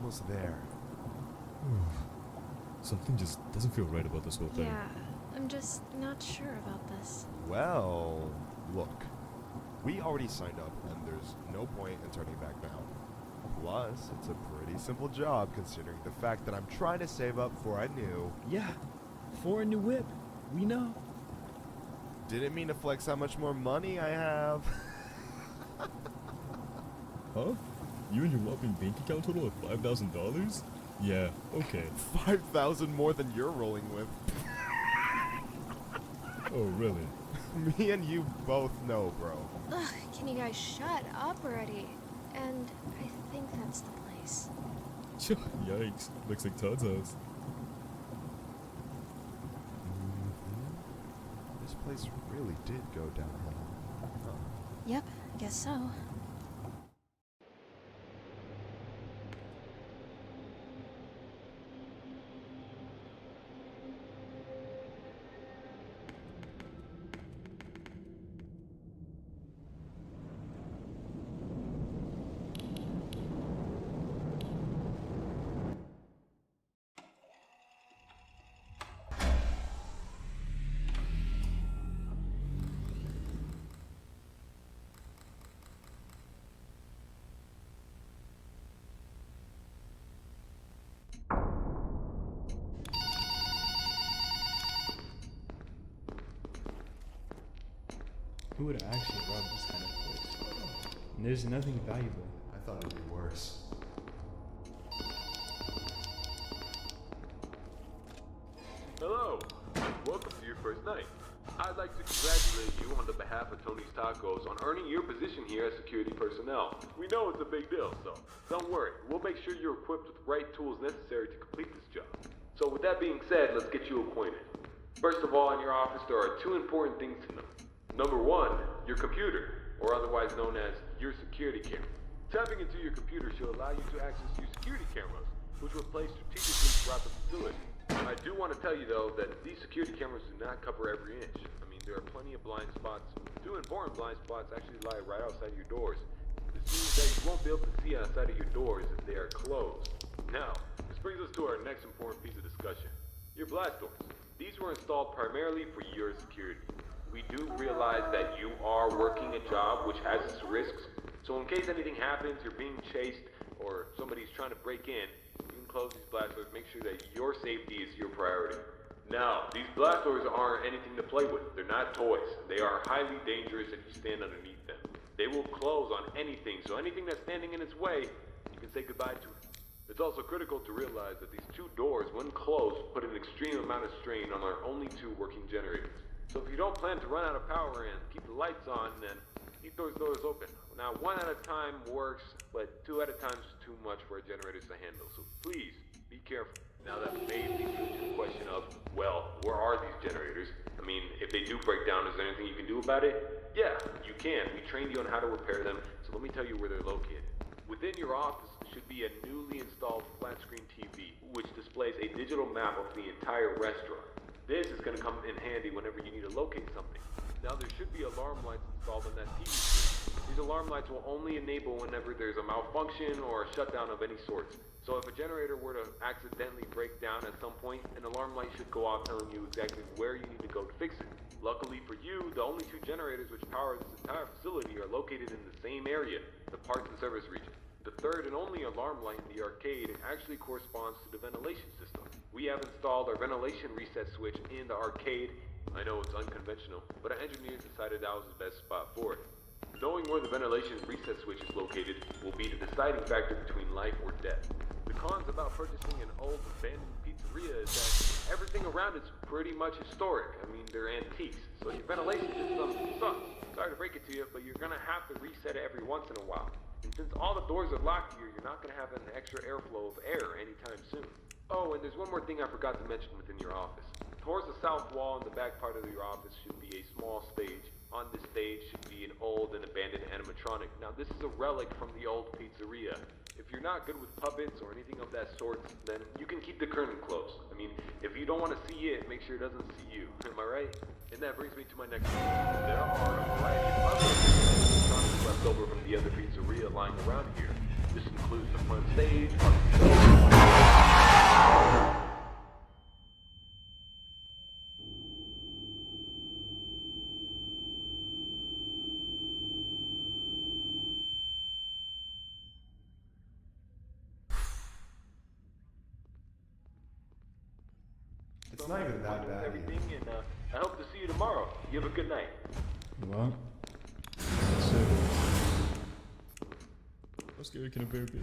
almost there. Something just doesn't feel right about this whole thing. Yeah, I'm just not sure about this. Well, look. We already signed up, and there's no point in turning back now. Plus, it's a pretty simple job considering the fact that I'm trying to save up for a new... Yeah, for a new whip. We know. Didn't mean to flex how much more money I have. Huh? You and your whopping bank account total of $5,000? Yeah, okay. 5,000 more than you're rolling with. Oh, really? Me and you both know, bro. Ugh, can you guys shut up already? And I think that's the place. Yikes. Looks like Todd's house. This place really did go downhill. Huh. Yep, guess so. Who would actually rob this kind of place? And there's nothing valuable. I thought it'd be worse. Hello, welcome to your first night. I'd like to congratulate you on the behalf of Tony's Tacos on earning your position here as security personnel. We know it's a big deal, so don't worry. We'll make sure you're equipped with the right tools necessary to complete this job. So with that being said, let's get you acquainted. First of all, in your office, there are two important things to know. Number one, your computer, or otherwise known as your security camera. Tapping into your computer should allow you to access your security cameras, which were placed strategically throughout the facility. I do want to tell you though that these security cameras do not cover every inch. I mean, there are plenty of blind spots. Two important blind spots actually lie right outside your doors. This means that you won't be able to see outside of your doors if they are closed. Now, this brings us to our next important piece of discussion. Your blast doors. These were installed primarily for your security. We do realize that you are working a job which has its risks, so in case anything happens, you're being chased, or somebody's trying to break in, you can close these blast doors, make sure that your safety is your priority. Now, these blast doors aren't anything to play with. They're not toys. They are highly dangerous if you stand underneath them. They will close on anything, so anything that's standing in its way, you can say goodbye to it. It's also critical to realize that these two doors, when closed, put an extreme amount of strain on our only two working generators. So if you don't plan to run out of power and keep the lights on, then keep those doors open. Now, one at a time works, but two at a time is too much for our generators to handle. So please, be careful. Now that may lead you to the question of, well, where are these generators? I mean, if they do break down, is there anything you can do about it? Yeah, you can. We trained you on how to repair them, so let me tell you where they're located. Within your office should be a newly installed flat screen TV, which displays a digital map of the entire restaurant. This is going to come in handy whenever you need to locate something. Now there should be alarm lights installed on that TV screen. These alarm lights will only enable whenever there's a malfunction or a shutdown of any sort. So if a generator were to accidentally break down at some point, an alarm light should go off telling you exactly where you need to go to fix it. Luckily for you, the only two generators which power this entire facility are located in the same area, the parts and service region. The third and only alarm light in the arcade actually corresponds to the ventilation system. We have installed our ventilation reset switch in the arcade. I know it's unconventional, but our engineers decided that was the best spot for it. Knowing where the ventilation reset switch is located will be the deciding factor between life or death. The cons about purchasing an old abandoned pizzeria is that everything around it's pretty much historic. I mean, they're antiques, so your ventilation system sucks. Sorry to break it to you, but you're gonna have to reset it every once in a while. And since all the doors are locked here, you're not gonna have an extra airflow of air anytime soon. Oh, and there's one more thing I forgot to mention within your office. Towards the south wall in the back part of your office should be a small stage. On this stage should be an old and abandoned animatronic. Now this is a relic from the old pizzeria. If you're not good with puppets or anything of that sort, then you can keep the curtain closed. I mean, if you don't want to see it, make sure it doesn't see you. Am I right? And that brings me to my next point. There are a variety of other animatronics left over from the other pizzeria lying around here. This includes the front stage, It's not even that bad. Everything, and I hope to see you tomorrow. You have a good night. What? So, How scary can a bear be?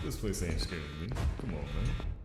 This place ain't scaring me. Come on, man.